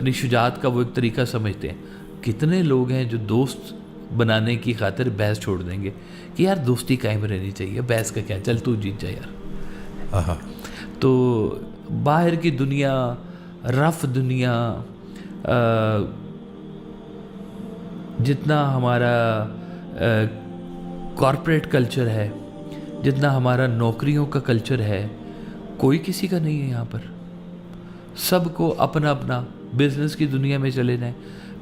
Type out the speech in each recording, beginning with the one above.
یعنی شجاعت کا وہ ایک طریقہ سمجھتے ہیں. کتنے لوگ ہیں جو دوست بنانے کی خاطر بحث چھوڑ دیں گے کہ یار دوستی قائم رہنی چاہیے, بحث کا کیا, چل تو جیت جا یار. تو باہر کی دنیا, رف دنیا, جتنا ہمارا کارپوریٹ کلچر ہے, جتنا ہمارا نوکریوں کا کلچر ہے, کوئی کسی کا نہیں ہے یہاں پر. سب کو اپنا اپنا بزنس کی دنیا میں چلے جائیں,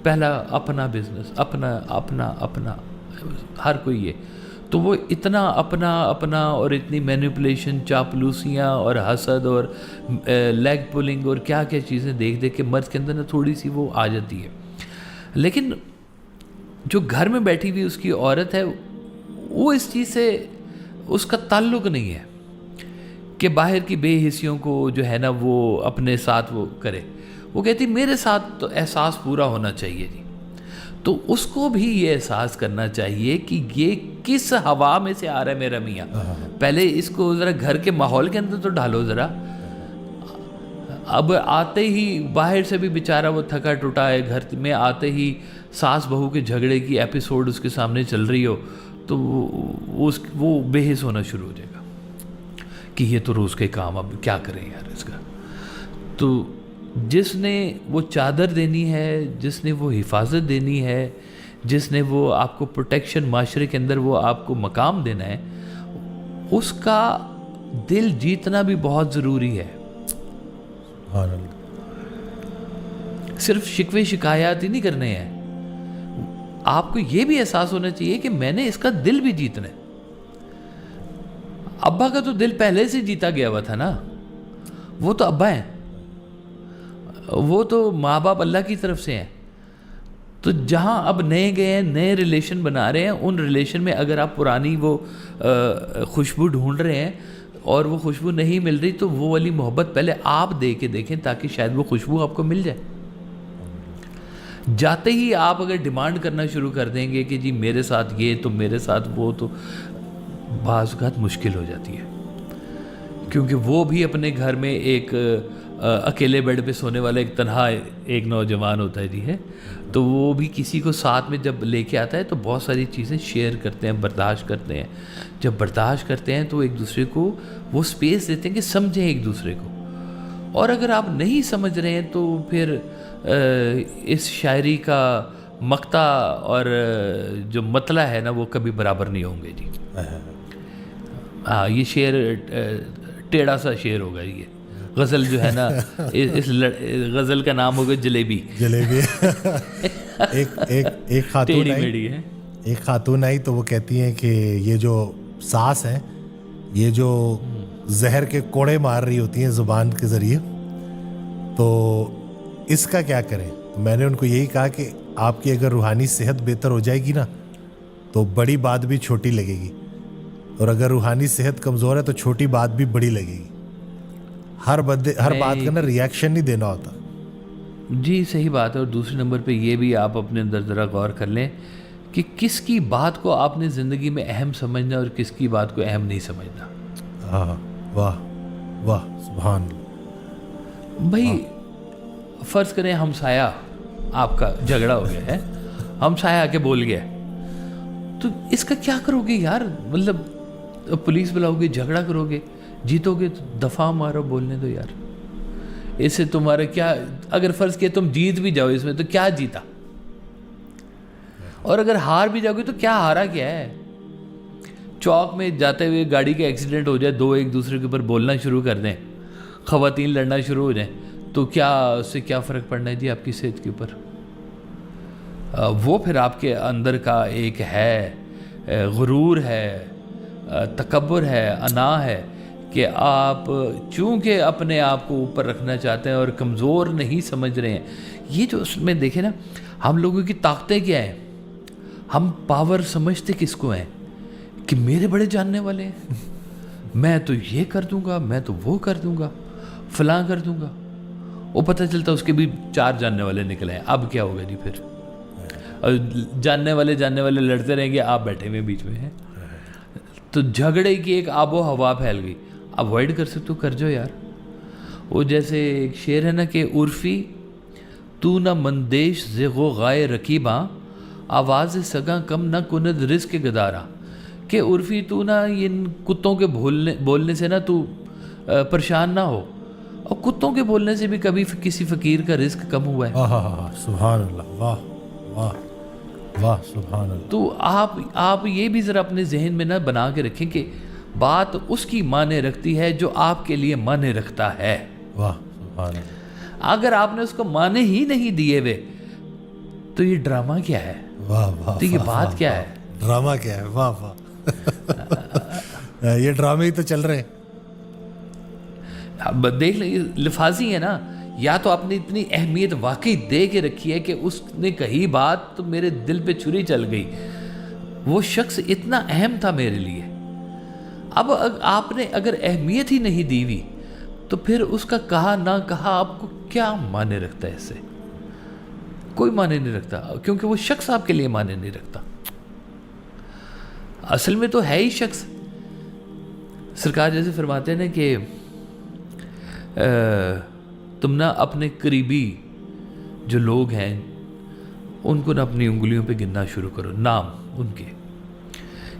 پہلا اپنا بزنس, اپنا اپنا اپنا, ہر کوئی یہ. تو وہ اتنا اپنا اپنا اور اتنی مینیپولیشن, چاپلوسیاں اور حسد اور لیگ پولنگ اور کیا کیا چیزیں دیکھ دیکھ کے مرد کے اندر نا تھوڑی سی وہ آ جاتی ہے. لیکن جو گھر میں بیٹھی ہوئی اس کی عورت ہے, وہ اس چیز سے اس کا تعلق نہیں ہے کہ باہر کی بے حسیوں کو جو ہے نا وہ اپنے ساتھ وہ کرے. وہ کہتی میرے ساتھ تو احساس پورا ہونا چاہیے جی. تو اس کو بھی یہ احساس کرنا چاہیے کہ یہ کس ہوا میں سے آ رہا ہے میرا میاں. پہلے اس کو ذرا گھر کے ماحول کے اندر تو ڈالو ذرا. اب آتے ہی باہر سے بھی بیچارہ وہ تھکا ٹوٹا ہے, گھر میں آتے ہی ساس بہو کے جھگڑے کی ایپیسوڈ اس کے سامنے چل رہی ہو تو وہ بے حس ہونا شروع ہو جائے گا کہ یہ تو روز کے کام, اب کیا کریں یار اس کا. تو جس نے وہ چادر دینی ہے, جس نے وہ حفاظت دینی ہے, جس نے وہ آپ کو پروٹیکشن معاشرے کے اندر وہ آپ کو مقام دینا ہے, اس کا دل جیتنا بھی بہت ضروری ہے. صرف شکوے شکایات ہی نہیں کرنے ہیں, آپ کو یہ بھی احساس ہونا چاہیے کہ میں نے اس کا دل بھی جیتنا ہے. ابا کا تو دل پہلے سے جیتا گیا ہوا تھا نا, وہ تو ابا ہیں, وہ تو ماں باپ اللہ کی طرف سے ہیں. تو جہاں اب نئے گئے ہیں, نئے ریلیشن بنا رہے ہیں, ان ریلیشن میں اگر آپ پرانی وہ خوشبو ڈھونڈ رہے ہیں اور وہ خوشبو نہیں مل رہی, تو وہ والی محبت پہلے آپ دے کے دیکھیں تاکہ شاید وہ خوشبو آپ کو مل جائے. جاتے ہی آپ اگر ڈیمانڈ کرنا شروع کر دیں گے کہ جی میرے ساتھ یہ تو میرے ساتھ وہ, تو بعض اوقات مشکل ہو جاتی ہے. کیونکہ وہ بھی اپنے گھر میں ایک اکیلے بیڈ پہ سونے والا ایک تنہا ایک نوجوان ہوتا ہے جی ہے, تو وہ بھی کسی کو ساتھ میں جب لے کے آتا ہے تو بہت ساری چیزیں شیئر کرتے ہیں, برداشت کرتے ہیں. جب برداشت کرتے ہیں تو ایک دوسرے کو وہ سپیس دیتے ہیں کہ سمجھیں ایک دوسرے کو. اور اگر آپ نہیں سمجھ رہے ہیں تو پھر اس شاعری کا مقطع اور جو مطلع ہے نا وہ کبھی برابر نہیں ہوں گے جی. ہاں, یہ شعر ٹیڑھا سا شعر ہوگا. یہ غزل جو ہے نا, اس غزل کا نام ہوگا جلیبی. جلیبی. ایک خاتون آئی تو وہ کہتی ہیں کہ یہ جو ساس ہے یہ جو زہر کے کوڑے مار رہی ہوتی ہیں زبان کے ذریعے, تو اس کا کیا کریں. میں نے ان کو یہی کہا کہ آپ کی اگر روحانی صحت بہتر ہو جائے گی نا تو بڑی بات بھی چھوٹی لگے گی, اور اگر روحانی صحت کمزور ہے تو چھوٹی بات بھی بڑی لگے گی. ہر بات کا نا ری ایکشن نہیں دینا ہوتا. جی صحیح بات ہے. اور دوسرے نمبر پہ یہ بھی آپ اپنے اندر ذرا غور کر لیں کہ کس کی بات کو آپ نے زندگی میں اہم سمجھنا اور کس کی بات کو اہم نہیں سمجھنا. ہاں, واہ واہ, سبحان اللہ. بھائی فرض کریں ہمسایہ آپ کا جھگڑا ہو گیا ہے, ہمسایہ آ کے بول گیا, تو اس کا کیا کرو گے یار. مطلب پولیس بلاؤ گے, جھگڑا کرو گے, جیتو گے تو دفعہ مارو, بولنے دو یار. اس سے تمہارا کیا, اگر فرض کیا تم جیت بھی جاؤ اس میں تو کیا جیتا, اور اگر ہار بھی جاؤ گے تو کیا ہارا کیا ہے. چوک میں جاتے ہوئے گاڑی کا ایکسیڈنٹ ہو جائے, دو ایک دوسرے کے اوپر بولنا شروع کر دیں, خواتین لڑنا شروع ہو جائیں, تو کیا اس سے کیا فرق پڑنا ہے جی آپ کی صحت کے اوپر. وہ پھر آپ کے اندر کا ایک ہے غرور ہے, تکبر ہے, انا ہے کہ آپ چونکہ اپنے آپ کو اوپر رکھنا چاہتے ہیں اور کمزور نہیں سمجھ رہے ہیں. یہ جو اس میں دیکھیں نا, ہم لوگوں کی طاقتیں کیا ہیں, ہم پاور سمجھتے کس کو ہیں کہ میرے بڑے جاننے والے ہیں, میں تو یہ کر دوں گا, میں تو وہ کر دوں گا, فلاں کر دوں گا. وہ پتہ چلتا اس کے بھی 4 جاننے والے نکلے ہیں. اب کیا ہوگا جی پھر, اور جاننے والے لڑتے رہیں گے, آپ بیٹھے ہوئے بیچ میں ہیں. تو جھگڑے کی ایک آب و ہوا پھیل گئی. اوائڈ کر سکتے ہو کر جاؤ یار. وہ جیسے ایک شعر ہے نا کہ عرفی تو نہ مندیش زغو غائے رکیباں آواز سگاں کم نہ کند رزق گدارا کہ عرفی تو نہ ان کتوں کے بولنے سے نہ تو پریشان نہ ہو، اور کتوں کے بولنے سے بھی کبھی کسی فقیر کا رزق کم ہوا ہے؟ سبحان اللہ، واہ واہ واہ، سبحان اللہ۔ تو آپ یہ بھی ذرا اپنے ذہن میں نہ بنا کے رکھیں کہ بات اس کی معنی رکھتی ہے جو آپ کے لیے معنی رکھتا ہے۔ واہ سبحان اللہ۔ اگر آپ نے اس کو معنی ہی نہیں دیے ہوئے تو یہ ڈرامہ کیا ہے؟ واہ واہ، تو یہ بات کیا ہے؟ ڈرامہ کیا ہے؟ واہ واہ، یہ ڈرامے ہی تو چل رہے ہیں۔ اب دیکھ لیں، یہ لفاظی ہے نا، یا تو آپ نے اتنی اہمیت واقعی دے کے رکھی ہے کہ اس نے کہی بات تو میرے دل پہ چھری چل گئی، وہ شخص اتنا اہم تھا میرے لیے۔ اب آپ نے اگر اہمیت ہی نہیں دی ہوئی تو پھر اس کا کہا نہ کہا آپ کو کیا معنی رکھتا ہے؟ اس سے کوئی معنی نہیں رکھتا، کیونکہ وہ شخص آپ کے لیے معنی نہیں رکھتا۔ اصل میں تو ہے ہی شخص۔ سرکار جیسے فرماتے ہیں نا کہ تم نہ اپنے قریبی جو لوگ ہیں ان کو نہ اپنی انگلیوں پہ گننا شروع کرو، نام ان کے،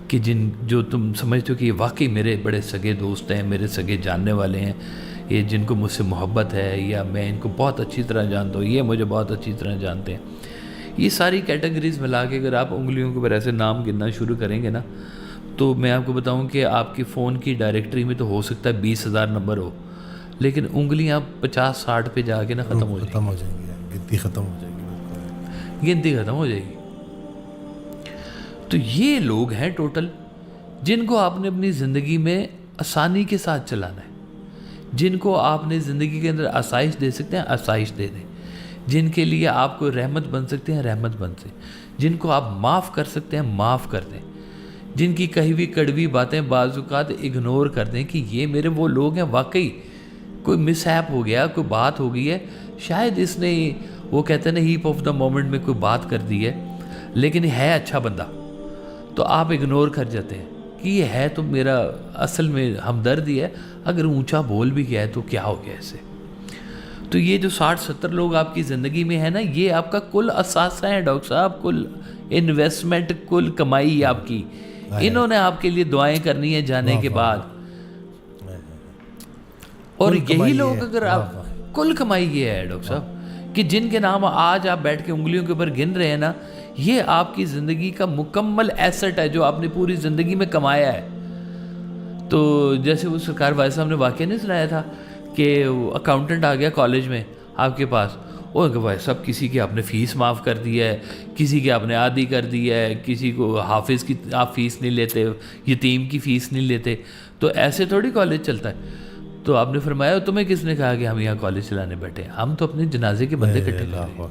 کہ جو تم سمجھتے ہو کہ یہ واقعی میرے بڑے سگے دوست ہیں، میرے سگے جاننے والے ہیں، یہ جن کو مجھ سے محبت ہے، یا میں ان کو بہت اچھی طرح جانتا ہوں، یہ مجھے بہت اچھی طرح جانتے ہیں۔ یہ ساری کیٹیگریز ملا کے اگر آپ انگلیوں کے اوپر ایسے نام گننا شروع کریں گے نا، تو میں آپ کو بتاؤں کہ آپ کی فون کی ڈائریکٹری میں تو ہو سکتا ہے 20,000 نمبر ہو، لیکن انگلیاں 50-60 پہ جا کے نا ختم ہو جائیں گی، گنتی ختم ہو جائے گی، گنتی ختم ہو جائے گی۔ تو یہ لوگ ہیں ٹوٹل جن کو آپ نے اپنی زندگی میں آسانی کے ساتھ چلانا ہے، جن کو آپ نے زندگی کے اندر آسائش دے سکتے ہیں، آسائش دے دیں، جن کے لیے آپ کو رحمت بن سکتے ہیں، رحمت بن سے، جن کو آپ معاف کر سکتے ہیں، معاف کر دیں، جن کی کہی ہوئی کڑوی باتیں بعض اوقات اگنور کر دیں کہ یہ میرے وہ لوگ ہیں، واقعی کوئی مس ہیپ ہو گیا، کوئی بات ہو گئی ہے، شاید اس نے، وہ کہتے ہیں نا، ہیپ آف دا مومنٹ میں کوئی بات کر دی ہے، لیکن ہے اچھا بندہ، تو آپ اگنور کر جاتے ہیں کہ یہ ہے تو میرا اصل میں ہمدردی ہے، اگر اونچا بول بھی گیا ہے تو کیا ہو گیا اسے۔ تو یہ جو 60-70 لوگ آپ کی زندگی میں ہیں نا، یہ آپ کا کل اثاثہ ہے ڈاکٹر صاحب، کل انویسٹمنٹ، کل کمائی آپ کی، انہوں نے آپ کے لیے دعائیں کرنی ہے جانے کے بعد، اور یہی لوگ اگر آپ کل کمائی یہ ہے ڈاکٹر صاحب کہ جن کے نام آج آپ بیٹھ کے انگلیوں کے اوپر گن رہے ہیں نا، یہ آپ کی زندگی کا مکمل ایسٹ ہے جو آپ نے پوری زندگی میں کمایا ہے۔ تو جیسے وہ سرکار واحد صاحب نے واقعہ نہیں سنایا تھا کہ اکاؤنٹنٹ آ گیا کالج میں آپ کے پاس، اور کہ بھائی صاحب کسی کی آپ نے فیس معاف کر دی ہے، کسی کی آپ نے آدھی کر دی ہے، کسی کو حافظ کی آپ فیس نہیں لیتے، یتیم کی فیس نہیں لیتے، تو ایسے تھوڑی کالج چلتا ہے۔ تو آپ نے فرمایا تمہیں کس نے کہا کہ ہم یہاں کالج چلانے بیٹھے ہیں، ہم تو اپنے جنازے کے بندے اکٹھے کر رہے ہیں،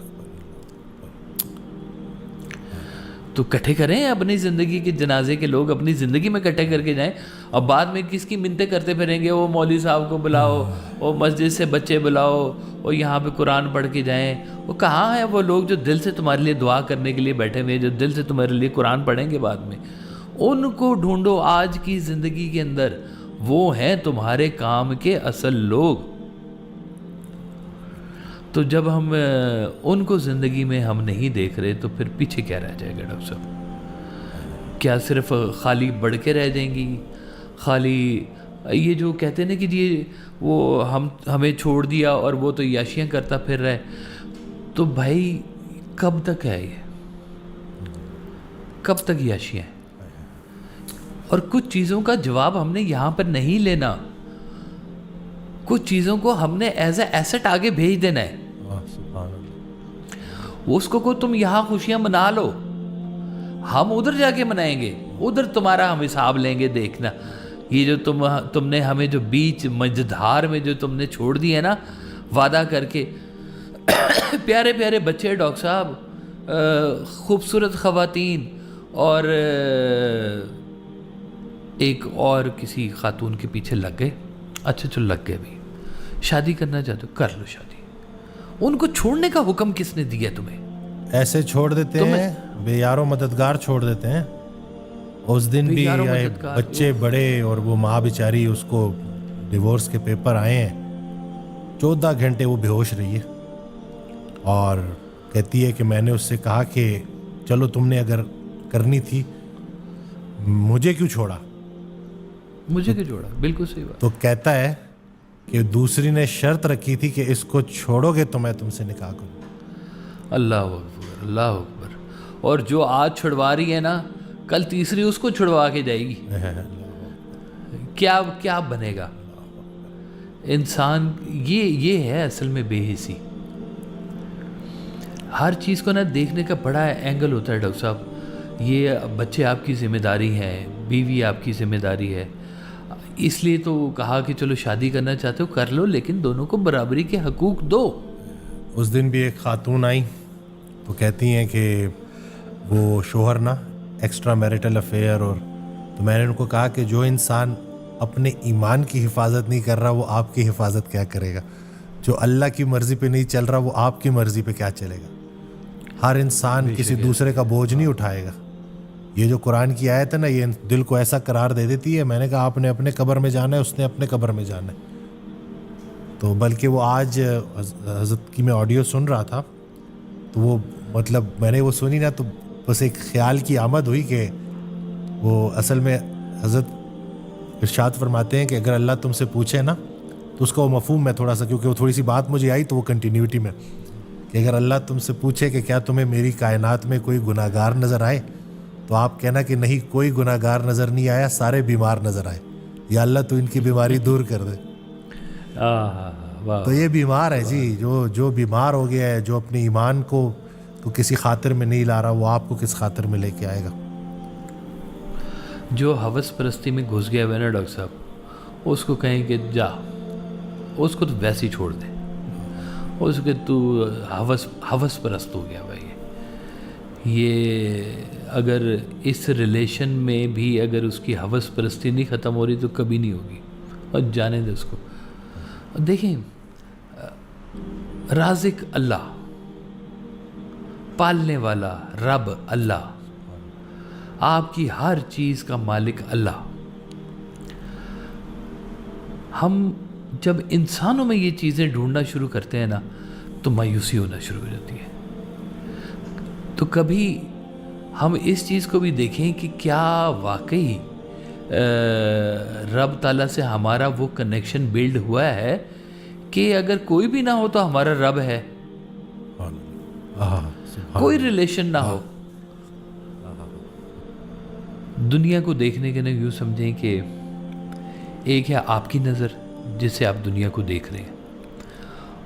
تو اکٹھے کریں اپنی زندگی کے جنازے کے لوگ اپنی زندگی میں اکٹھے کر کے جائیں، اور بعد میں کس کی منتیں کرتے پھریں گے، وہ مولوی صاحب کو بلاؤ، وہ مسجد سے بچے بلاؤ، اور یہاں پہ قرآن پڑھ کے جائیں۔ وہ کہاں ہیں وہ لوگ جو دل سے تمہارے لیے دعا کرنے کے لیے بیٹھے ہوئے، جو دل سے تمہارے لیے قرآن پڑھیں گے بعد میں؟ ان کو ڈھونڈو آج کی زندگی کے اندر، وہ ہیں تمہارے کام کے اصل لوگ۔ تو جب ہم ان کو زندگی میں ہم نہیں دیکھ رہے تو پھر پیچھے کیا رہ جائے گا ڈاکٹر صاحب؟ کیا صرف خالی بڑھ کے رہ جائیں گی؟ خالی یہ جو کہتے ہیں نا کہ جی وہ ہمیں چھوڑ دیا اور وہ تو عیاشیاں کرتا پھر رہے، تو بھائی کب تک ہے یہ؟ کب تک عیاشیاں ہیں؟ اور کچھ چیزوں کا جواب ہم نے یہاں پر نہیں لینا، کچھ چیزوں کو ہم نے ایز اے ایسٹ آگے بھیج دینا ہے۔ اس کو تم یہاں خوشیاں منا لو، ہم ادھر جا کے منائیں گے، ادھر تمہارا ہم حساب لیں گے۔ دیکھنا یہ جو تم نے ہمیں جو بیچ مجدھار میں جو تم نے چھوڑ دی ہے نا وعدہ کر کے، پیارے پیارے بچے ڈاکٹر صاحب، خوبصورت خواتین، اور ایک اور کسی خاتون کے پیچھے لگ گئے، اچھا چلو لگ گئے بھی، شادی کرنا چاہتے ہو کر لو شادی، ان کو چھوڑنے کا حکم کس نے دیا تمہیں؟ ایسے چھوڑ دیتے ہیں، بے یار و مددگار چھوڑ دیتے ہیں۔ اس دن بھی بچے بڑے اور وہ ماں بیچاری، اس کو ڈیورس کے پیپر آئے ہیں، 14 گھنٹے وہ بے ہوش رہی ہے، اور کہتی ہے کہ میں نے اس سے کہا کہ چلو تم نے اگر کرنی تھی مجھے کیوں چھوڑا. مجھے کیوں چھوڑا, بالکل صحیح بات. تو کہتا ہے کہ دوسری نے شرط رکھی تھی کہ اس کو چھوڑو گے تو میں تم سے نکاح کروں. اللہ اکبر, اللہ اکبر. اور جو آج چھڑوا رہی ہے نا, کل تیسری اس کو چھڑوا کے جائے گی. کیا کیا بنے گا انسان. یہ ہے اصل میں بے حسی. ہر چیز کو نا دیکھنے کا بڑا اینگل ہوتا ہے ڈاکٹر صاحب. یہ بچے آپ کی ذمہ داری ہیں, بیوی آپ کی ذمہ داری ہے, اس لیے تو کہا کہ چلو شادی کرنا چاہتے ہو کر لو, لیکن دونوں کو برابری کے حقوق دو. اس دن بھی ایک خاتون آئی تو کہتی ہیں کہ وہ شوہر نا ایکسٹرا میریٹل افیئر, اور تو میں نے ان کو کہا کہ جو انسان اپنے ایمان کی حفاظت نہیں کر رہا وہ آپ کی حفاظت کیا کرے گا. جو اللہ کی مرضی پہ نہیں چل رہا وہ آپ کی مرضی پہ کیا چلے گا. ہر انسان کسی دوسرے کا بوجھ نہیں اٹھائے گا. یہ جو قرآن کی آیت ہے نا, یہ دل کو ایسا قرار دے دیتی ہے. میں نے کہا آپ نے اپنے قبر میں جانا ہے, اس نے اپنے قبر میں جانا ہے. تو بلکہ وہ آج حضرت کی میں آڈیو سن رہا تھا تو وہ مطلب میں نے وہ سنی نا تو بس ایک خیال کی آمد ہوئی کہ وہ اصل میں حضرت ارشاد فرماتے ہیں کہ اگر اللہ تم سے پوچھے نا تو اس کا وہ مفہوم میں تھوڑا سا, کیونکہ وہ تھوڑی سی بات مجھے آئی تو وہ کنٹینیوٹی میں, کہ اگر اللہ تم سے پوچھے کہ کیا تمہیں میری کائنات میں کوئی گناہ گار نظر آئے تو آپ کہنا کہ نہیں کوئی گناہ گار نظر نہیں آیا, سارے بیمار نظر آئے. یا اللہ تو ان کی بیماری دور کر دے. تو یہ بیمار ہے جی, جو بیمار ہو گیا ہے, جو اپنے ایمان کو کسی خاطر میں نہیں لا رہا وہ آپ کو کس خاطر میں لے کے آئے گا. جو حوث پرستی میں گھس گیا ہے نا ڈاکٹر صاحب, اس کو کہیں کہ جا, اس کو تو ویسے ہی چھوڑ دے. اس کے تو حوث پرست ہو گیا بھائی. یہ اگر اس ریلیشن میں بھی اگر اس کی حوث پرستی نہیں ختم ہو رہی تو کبھی نہیں ہوگی, اور جانے دے اس کو. دیکھیں, رازق اللہ, پالنے والا رب اللہ, آپ کی ہر چیز کا مالک اللہ. ہم جب انسانوں میں یہ چیزیں ڈھونڈنا شروع کرتے ہیں نا تو مایوسی ہونا شروع ہو جاتی ہے. تو کبھی ہم اس چیز کو بھی دیکھیں کہ کیا واقعی رب تعالیٰ سے ہمارا وہ کنیکشن بلڈ ہوا ہے کہ اگر کوئی بھی نہ ہو تو ہمارا رب ہے, کوئی ریلیشن نہ ہو. دنیا کو دیکھنے کے یوں سمجھیں کہ ایک ہے آپ کی نظر جس سے آپ دنیا کو دیکھ رہے ہیں,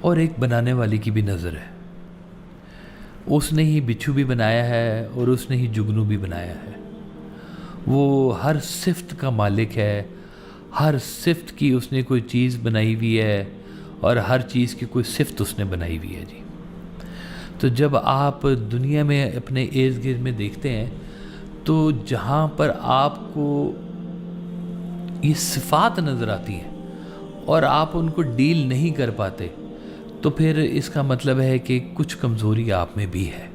اور ایک بنانے والی کی بھی نظر ہے. اس نے ہی بچھو بھی بنایا ہے اور اس نے ہی جگنو بھی بنایا ہے. وہ ہر صفت کا مالک ہے, ہر صفت کی اس نے کوئی چیز بنائی ہوئی ہے, اور ہر چیز کی کوئی صفت اس نے بنائی ہوئی ہے جی. تو جب آپ دنیا میں اپنے ارد گرد میں دیکھتے ہیں تو جہاں پر آپ کو یہ صفات نظر آتی ہیں اور آپ ان کو ڈیل نہیں کر پاتے تو پھر اس کا مطلب ہے کہ کچھ کمزوری آپ میں بھی ہے.